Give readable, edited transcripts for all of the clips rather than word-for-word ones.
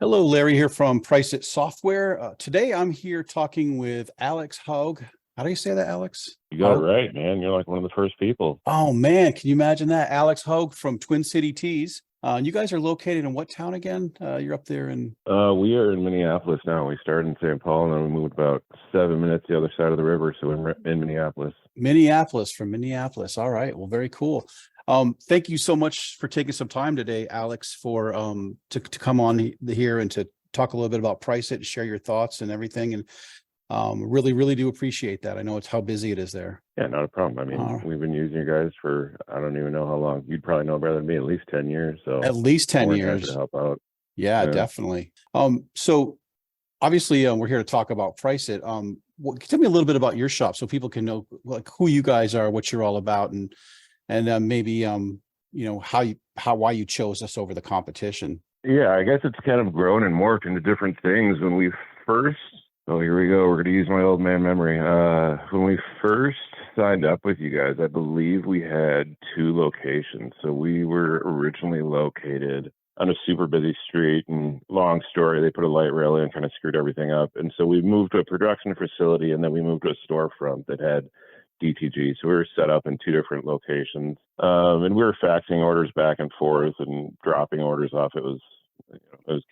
Hello, Larry here from PriceIt Software. Today I'm here talking with Alex Haug. How do you say that, Alex? You got it Haug? right, man. You're like one of the first people. Oh man, can you imagine that? Alex Haug from Twin City Tees. You guys are located in what town again? You're up there in We are in Minneapolis now. We started in St. Paul, and then we moved about 7 minutes the other side of the river, so we're in Minneapolis. Minneapolis, from Minneapolis. All right, well, very cool. Thank you so much for taking some time today, Alex, for to come on here and to talk a little bit about PriceIt and share your thoughts and everything. And really do appreciate that. I know it's how busy it is there. Yeah, not a problem. I mean, we've been using you guys for I don't even know how long. You'd probably know better than me. At least 10 years. So At least 10 more than happy to years. help out. Yeah, Yeah. definitely. So obviously we're here to talk about PriceIt. Tell me a little bit about your shop so people can know like who you guys are, what you're all about, and maybe why you chose us over the competition. Yeah, I guess it's kind of grown and morphed into different things. When we first, oh, here we go. We're going to use my old man memory. When we first signed up with you guys, I believe we had two locations. So we were originally located on a super busy street, and long story, they put a light rail in, kind of screwed everything up. And so we moved to a production facility, and then we moved to a storefront that had DTG. So we were set up in two different locations, and we were faxing orders back and forth and dropping orders off. It was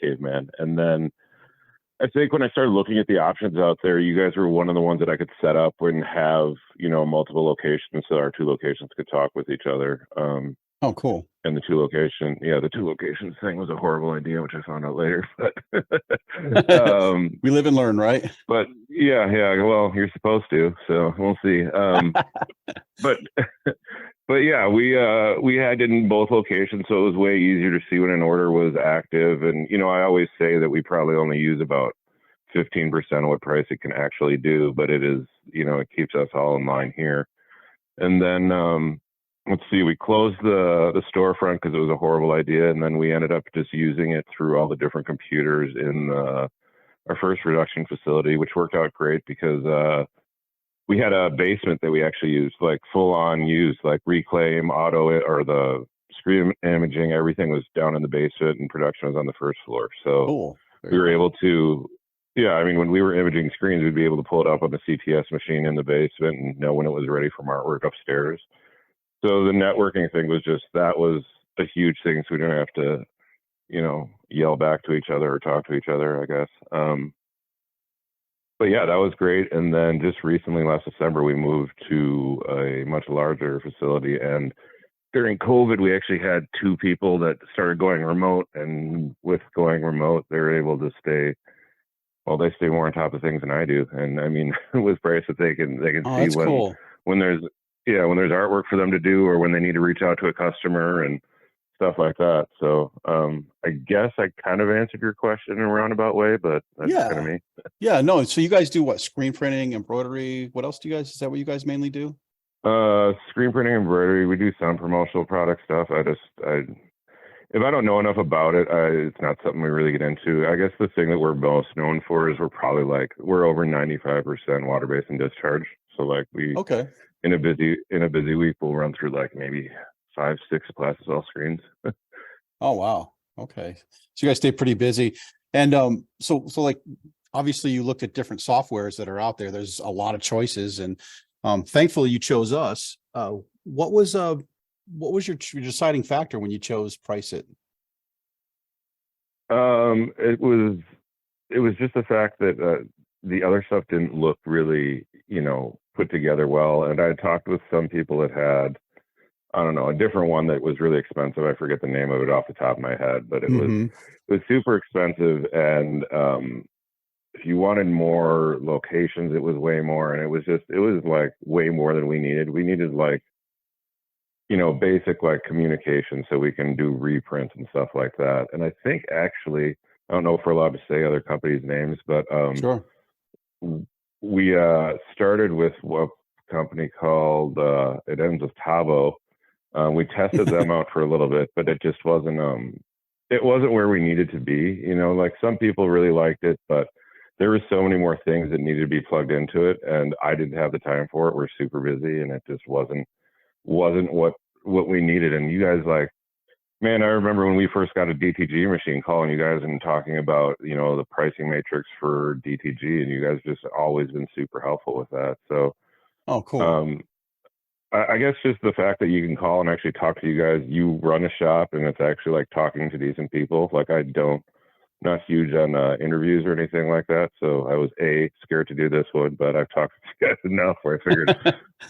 caveman. And then I think when I started looking at the options out there, you guys were one of the ones that I could set up and have, multiple locations so our two locations could talk with each other. Oh, cool. And the two locations thing was a horrible idea, which I found out later. But We live and learn, right? But yeah. Well, you're supposed to, so we'll see. But but yeah, we had it in both locations, so it was way easier to see when an order was active. And I always say that we probably only use about 15% of what PriceIt can actually do, but it is, it keeps us all in line here. And then let's see, we closed the storefront because it was a horrible idea, and then we ended up just using it through all the different computers in our first production facility, which worked out great because we had a basement that we actually used, like full on use, like reclaim, auto it, or the screen imaging. Everything was down in the basement, and production was on the first floor. So Cool. we were able to, yeah, I mean, when we were imaging screens, we'd be able to pull it up on the CTS machine in the basement and know when it was ready for artwork upstairs. So the networking thing that was a huge thing. So we didn't have to, yell back to each other or talk to each other, I guess. But yeah, that was great. And then just recently, last December, we moved to a much larger facility. And during COVID, we actually had two people that started going remote. And with going remote, they're able to stay. Well, they stay more on top of things than I do. And I mean, with PriceIt, they can Oh, see that's cool. when there's when there's artwork for them to do, or when they need to reach out to a customer and stuff like that. So I guess I kind of answered your question in a roundabout way, but that's kind of Yeah. me. Yeah, no. So you guys do what? Screen printing, embroidery. What else do you guys? Is that what you guys mainly do? Screen printing, embroidery. We do some promotional product stuff. If I don't know enough about it, it's not something we really get into. I guess the thing that we're most known for is we're over 95% water based and discharge. So like Okay. in a busy week, we'll run through like maybe 5-6 Plasticell screens. Oh, wow. Okay. So you guys stay pretty busy. And so like obviously you looked at different softwares that are out there. There's a lot of choices, and thankfully you chose us. What was your deciding factor when you chose PriceIt? It was just the fact that the other stuff didn't look really, put together well. And I talked with some people that had, I don't know, a different one that was really expensive. I forget the name of it off the top of my head, but Mm-hmm. it was super expensive. And if you wanted more locations, it was way more. And it was like way more than we needed. We needed like, basic like communication so we can do reprints and stuff like that. And I think actually, I don't know if we're allowed to say other companies' names, but Sure. we started with a company called it ends with Tavo. We tested them out for a little bit, but it wasn't where we needed to be. Like some people really liked it, but there were so many more things that needed to be plugged into it, and I didn't have the time for it. We're super busy, and it just wasn't what we needed. And you guys, like, Man, I remember when we first got a DTG machine, calling you guys and talking about, the pricing matrix for DTG, and you guys just always been super helpful with that. So, Oh, cool. um, I guess just the fact that you can call and actually talk to you guys, you run a shop, and it's actually like talking to decent people. Like not huge on interviews or anything like that. So I was scared to do this one, but I've talked to you guys enough where I figured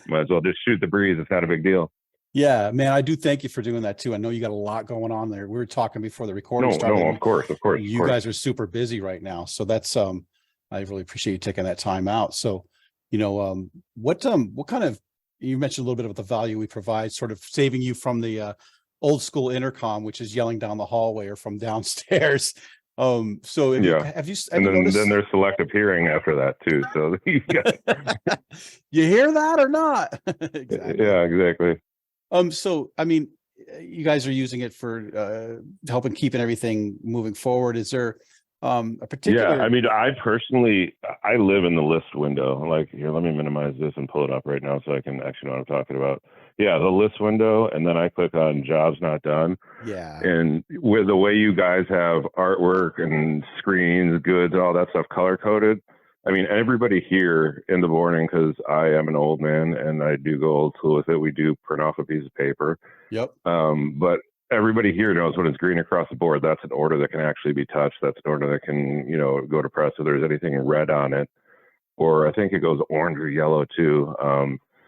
might as well just shoot the breeze. It's not a big deal. Yeah, man, I do thank you for doing that too. I know you got a lot going on there. We were talking before the recording No, started. no, of course, of course, of You course. guys are super busy right now. So that's I really appreciate you taking that time out. So, what kind of, you mentioned a little bit about the value we provide, sort of saving you from the old school intercom, which is yelling down the hallway or from downstairs. So Yeah. have you And then noticed? there's selective hearing after that too. So you got You hear that or not? Exactly. yeah, exactly. So I mean, you guys are using it for helping keeping everything moving forward. Is there a Yeah, particular? I mean, I live in the list window. Like, here, let me minimize this and pull it up right now so I can actually know what I'm talking about. Yeah, the list window, and then I click on jobs not done. Yeah. And with the way you guys have artwork and screens, goods, all that stuff color coded, I mean, everybody here in the morning, because I am an old man and I do go old school with it, we do print off a piece of paper. Yep. But everybody here knows when it's green across the board, that's an order that can actually be touched. That's an order that can, go to press if there's anything red on it. Or I think it goes orange or yellow too.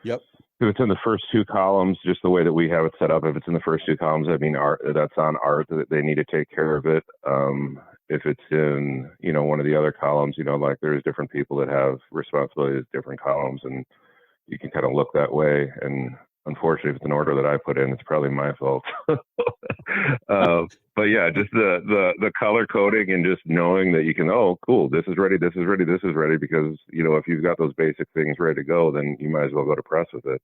Yep. If it's in the first two columns, just the way that we have it set up, if it's in the first two columns, I mean, that's on art that they need to take care of it. If it's in, one of the other columns, like there's different people that have responsibilities, different columns, and you can kind of look that way. And unfortunately, if it's an order that I put in, it's probably my fault. But yeah, just the color coding and just knowing that you can, oh, cool, this is ready, this is ready, this is ready, because if you've got those basic things ready to go, then you might as well go to press with it.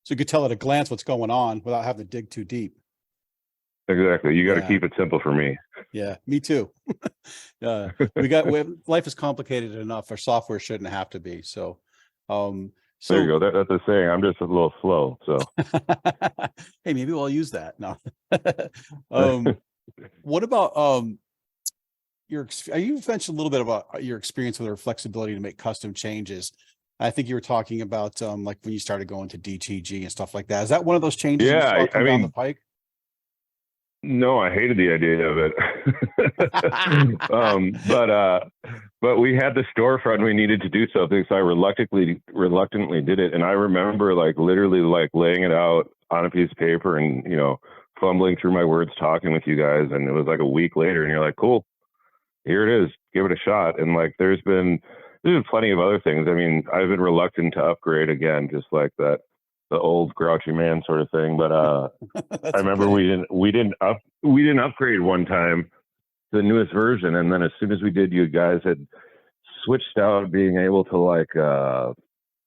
So you could tell at a glance what's going on without having to dig too deep. Exactly. You got to Yeah. keep it simple for me. Yeah, me too. Life is complicated enough. Our software shouldn't have to be. So, There you go. That's the saying. I'm just a little slow. So, hey, maybe we'll use that. No. What about you mentioned a little bit about your experience with our flexibility to make custom changes. I think you were talking about like when you started going to DTG and stuff like that. Is that one of those changes you saw come down the pike? No, I hated the idea of it. But we had the storefront and we needed to do something, so I reluctantly did it. And I remember literally laying it out on a piece of paper and fumbling through my words, talking with you guys. And it was like a week later, and you're like, "Cool, here it is. Give it a shot." And there's been plenty of other things. I mean, I've been reluctant to upgrade again, just like that. The old grouchy man sort of thing, but I remember okay. we didn't upgrade one time to the newest version, and then as soon as we did, you guys had switched out being able to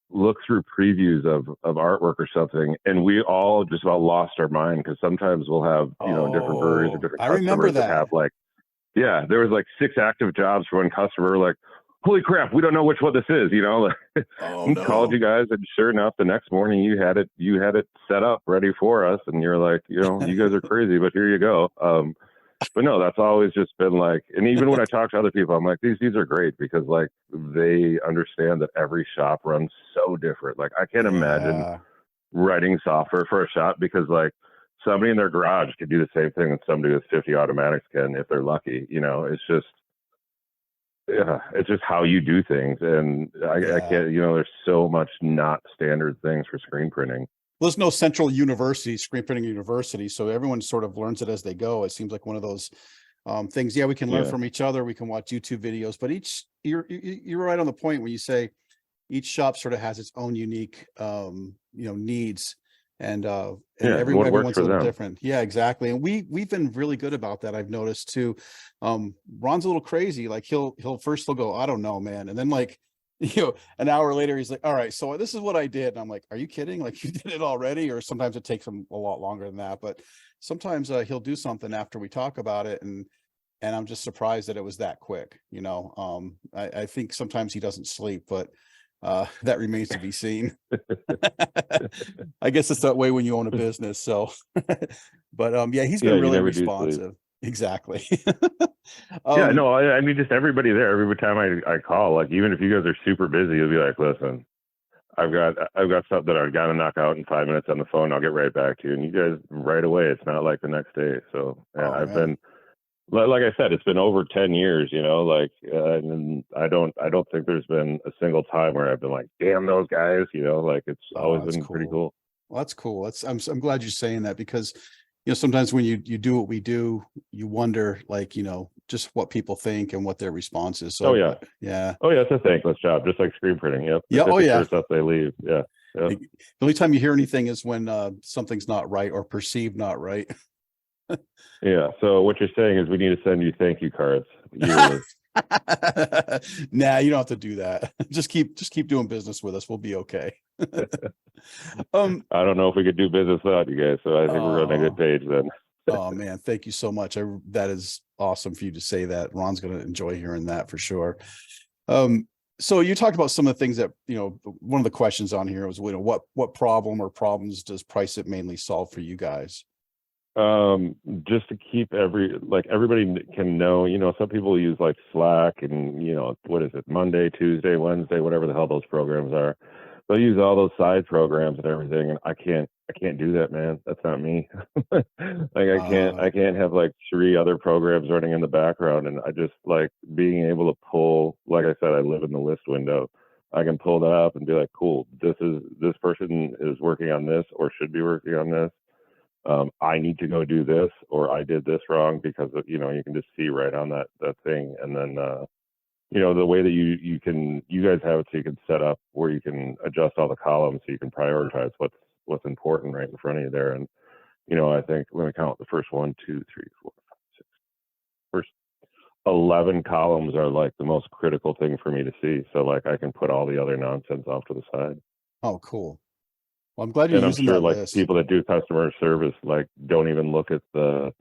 look through previews of artwork or something, and we all just about lost our mind, because sometimes we'll have different breweries or different I remember customers that have there was 6 active jobs for one customer, holy crap, we don't know which one this is, Oh called no. you guys, and sure enough, the next morning you had it set up ready for us, and you're like, you guys are crazy, but here you go. But no, that's always just been and even when I talk to other people, I'm like, these are great, because they understand that every shop runs so different. I can't imagine writing software for a shop, because somebody in their garage could do the same thing that somebody with 50 automatics can, if they're lucky. It's just how you do things. And I can't, there's so much not standard things for screen printing. Well, there's no central university, screen printing university, so everyone sort of learns it as they go. It seems like one of those things. Yeah, we can learn from each other. We can watch YouTube videos, but you're right on the point when you say each shop sort of has its own unique needs, and everyone's a little different. Yeah, exactly. And we've been really good about that. I've noticed too. Ron's a little crazy. He'll go, I don't know, man, and then an hour later he's like, all right, so this is what I did, and I'm like, are you kidding? You did it already? Or sometimes it takes him a lot longer than that, but sometimes he'll do something after we talk about it, and I'm just surprised that it was that quick. I think sometimes he doesn't sleep, but that remains to be seen. I guess it's that way when you own a business. So But yeah, he's Yeah, been you really never do sleep. responsive. Exactly. Yeah, um no, I mean, just everybody there. Every time I call, like, even if you guys are super busy, you'll be like, listen, I've got something that I've got to knock out in 5 minutes on the phone. I'll get right back to you, and you guys right away. It's not like the next day. So yeah, oh I've man. been like I said, it's been over 10 years. Like, and I don't think there's been a single time where I've been like, damn those guys. Like it's Oh, always that's been pretty cool. cool. Well, that's cool. I'm glad you're saying that because sometimes when you do what we do, you wonder like, just what people think and what their response is. Oh So yeah, yeah. oh yeah, it's a thankless job, just like screen printing. Yep, Yeah. get Oh the yeah. shirts up, they leave. Yeah, yep. The only time you hear anything is when something's not right or perceived not right. Yeah. So what you're saying is we need to send you thank you cards yearly. Nah, you don't have to do that. Just keep doing business with us. We'll be okay. Um, I don't know if we could do business without you guys, so I think we're on a good oh, page then. oh man, thank you so much. That is awesome for you to say that. Ron's going to enjoy hearing that for sure. Um, so you talked about some of the things that, one of the questions on here was, what problem or problems does PriceIt mainly solve for you guys? Just to keep everybody can know, some people use like Slack and what is it, Monday, Tuesday, Wednesday, whatever the hell those programs are. They'll use all those side programs and everything, and I can't do that, man. That's not me. Like Uh, I can't have like three other programs running in the background, and I just like being able to pull, like I said, I live in the list window. I can pull that up and be like, cool, this person is working on this or should be working on this. I need to go do this, or I did this wrong, because you can just see right on that thing. And then the way that you guys have it, so you can set up where you can adjust all the columns, so you can prioritize what's important right in front of you there. And I think, let me count, the first one, two, three, four, five, six, first 11 columns are like the most critical thing for me to see, so like I can put all the other nonsense off to the side. oh, cool. Well, I'm glad you're And I'm using sure that like list. people that do customer service like don't even look at are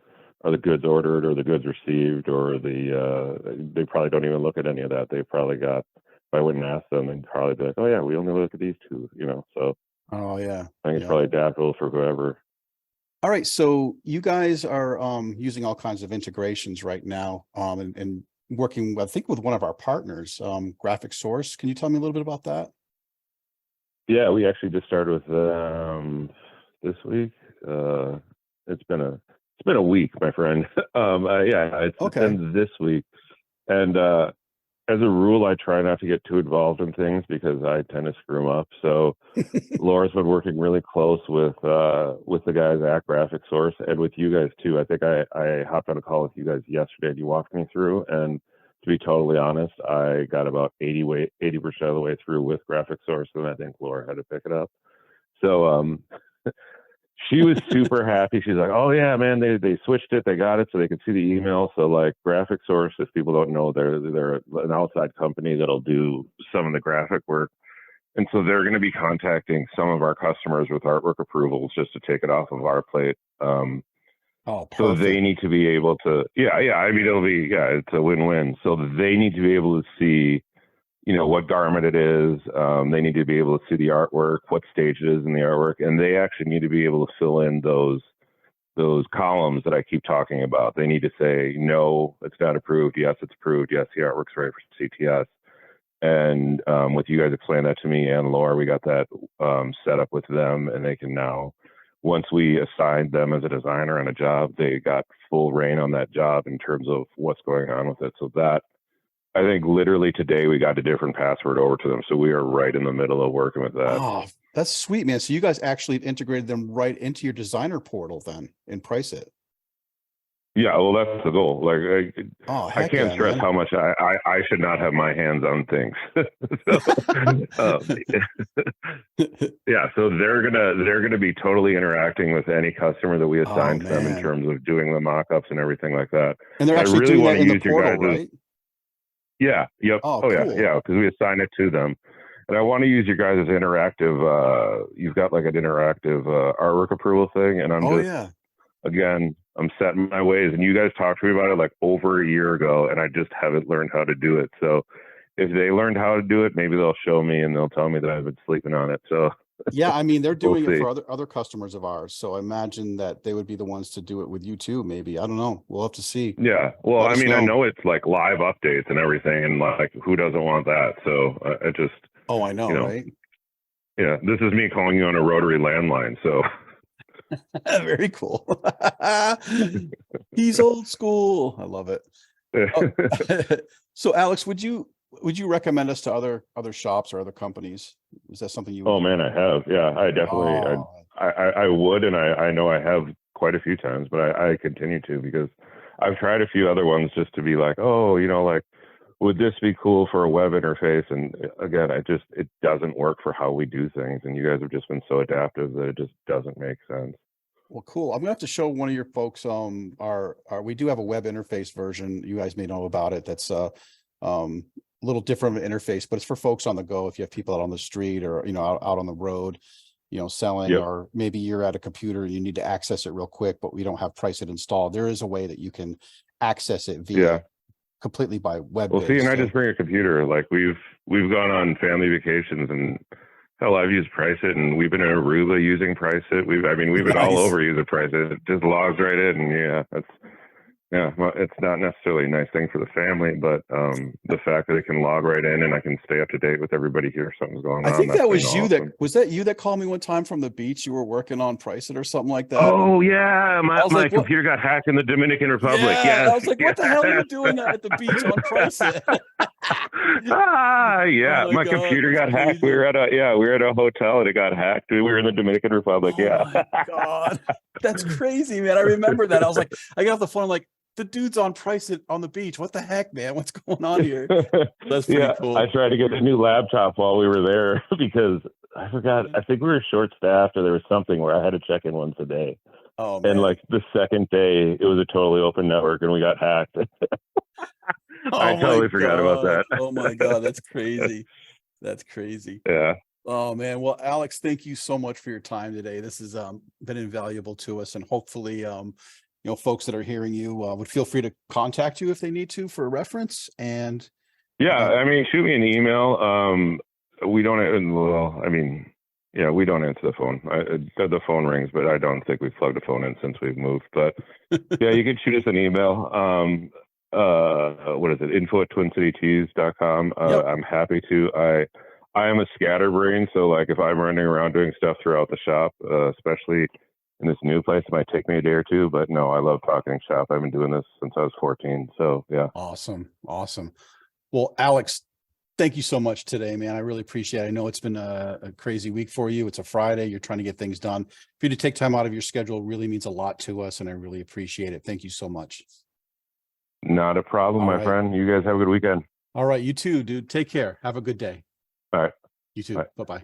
the goods ordered or the goods received, or they probably don't even look at any of that. They probably got, if I wouldn't ask them, they'd probably be like, oh yeah, we only look at these two. So Oh yeah. I think it's Yeah. probably adaptable for whoever. All right. So you guys are using all kinds of integrations right now, and working, I think, with one of our partners, Graphic Source. Can you tell me a little bit about that? Yeah, we actually just started with this week. It's been a week, my friend. Yeah, it's Okay. been this week. And as a rule, I try not to get too involved in things because I tend to screw them up. So Laura's been working really close with the guys at Graphic Source, and with you guys too. I think I hopped on a call with you guys yesterday, and you walked me through. And to be totally honest, I got about 80% of the way through with Graphic Source, and I think Laura had to pick it up. So she was super happy. She's like, "Oh yeah, man, they switched it, they got it, so they could see the email." So like Graphic Source, if people don't know, they're an outside company that'll do some of the graphic work, and so they're going to be contacting some of our customers with artwork approvals just to take it off of our plate. Oh, So they perfect. need to be able to, yeah, yeah. I mean, it's a win-win. So they need to be able to see, what garment it is. They need to be able to see the artwork, what stage it is in the artwork, and they actually need to be able to fill in those columns that I keep talking about. They need to say, no, it's not approved. Yes, it's approved. Yes, the artwork's right for CTS. And with you guys explain that to me and Laura, we got that set up with them, and they can now, once we assigned them as a designer on a job, they got full reign on that job in terms of what's going on with it. So that, I think literally today we got a different password over to them. So we are right in the middle of working with that. Oh, that's sweet, man. So you guys actually integrated them right into your designer portal then and Price It. Yeah, well, that's the goal. Like, Oh, I heck can't yeah, stress man. how much I should not have my hands on things. So, um, yeah, so they're gonna be totally interacting with any customer that we Oh assign to them in man. terms of doing the mock-ups and everything like that. And they're And I actually really doing want that to in the use your portal, guys' right? yeah, yep, Oh, oh yeah, cool. yeah, because we assign it to them. And I want to use your guys' interactive. You've got like an interactive artwork approval thing, and I'm Oh just, yeah. again, I'm set in my ways. And you guys talked to me about it like over a year ago, and I just haven't learned how to do it. So if they learned how to do it, maybe they'll show me and they'll tell me that I've been sleeping on it. So Yeah, I mean, they're We'll doing it see. for other customers of ours, so I imagine that they would be the ones to do it with you too, maybe. I don't know. We'll have to see. Yeah. Well, Let I us mean, I know. know it's like live updates and everything, and like who doesn't want that? So I just, Oh, I know, you know, right? yeah, this is me calling you on a rotary landline. So Very cool. He's old school. I love it. Oh, so Alex, would you recommend us to other shops or other companies? Is that something you would oh do? man, I have. Yeah, I definitely, Oh, I would, and I know I have quite a few times, but I continue to because I've tried a few other ones just to be like, oh, like, would this be cool for a web interface? And again, it doesn't work for how we do things. And you guys have just been so adaptive that it just doesn't make sense. well, cool. I'm gonna have to show one of your folks our we do have a web interface version. You guys may know about it. That's a little different of an interface, but it's for folks on the go. If you have people out on the street or out on the road, selling, Yep. or maybe you're at a computer and you need to access it real quick, but we don't have PriceIt installed. There is a way that you can access it Yeah. via completely by web Well, see, and based. I So just bring a computer. Like we've gone on family vacations, and hell, I've used PriceIt, and we've been in Aruba using PriceIt. We've been all nice. over using PriceIt. It just logs right in, and well, it's not necessarily a nice thing for the family, but the fact that it can log right in and I can stay up to date with everybody here if something's going I on, think that's that been was you that awesome. was that you that called me one time from the beach. You were working on PriceIt or something like that. And Oh yeah, I my was my like, what? computer got hacked in the Dominican Republic. Yeah. Yes, I was like, what yes. the hell are you doing at the beach on PriceIt? Oh Yeah, my my God, computer that's got hacked. We crazy. were at a hotel and it got hacked. We were in the Dominican Republic. Oh Yeah. my God. That's crazy, man. I remember that. I was like, I got off the phone, I'm like, the dude's on PriceIt on the beach. What the heck, man? What's going on here? That's pretty Yeah, I cool. tried to get a new laptop while we were there because I forgot. I think we were short staffed or there was something where I had to check in once a day. Oh And man. like the second day, it was a totally open network and we got hacked. I Oh my totally forgot about God. that. Oh my God. That's crazy. That's crazy. Yeah. Oh man. Well, Alex, thank you so much for your time today. This has been invaluable to us, and hopefully folks that are hearing you would feel free to contact you if they need to for a reference. And Yeah. uh, I mean, shoot me an email. We don't, well, I mean, yeah, we don't answer the phone. The phone rings, but I don't think we've plugged a phone in since we've moved. But yeah, you can shoot us an email. What is it? info@twincitytees.com. yep. I'm happy to. I am a scatterbrain, so like if I'm running around doing stuff throughout the shop, especially in this new place, it might take me a day or two. But no, I love talking shop. I've been doing this since I was 14. So yeah. Awesome. Awesome. Well, Alex, thank you so much today, man. I really appreciate it. I know it's been a crazy week for you. It's a Friday. You're trying to get things done. For you to take time out of your schedule really means a lot to us, and I really appreciate it. Thank you so much. Not a problem, All my right. friend. You guys have a good weekend. All right. You too, dude. Take care. Have a good day. All right. You too. Bye. Bye-bye.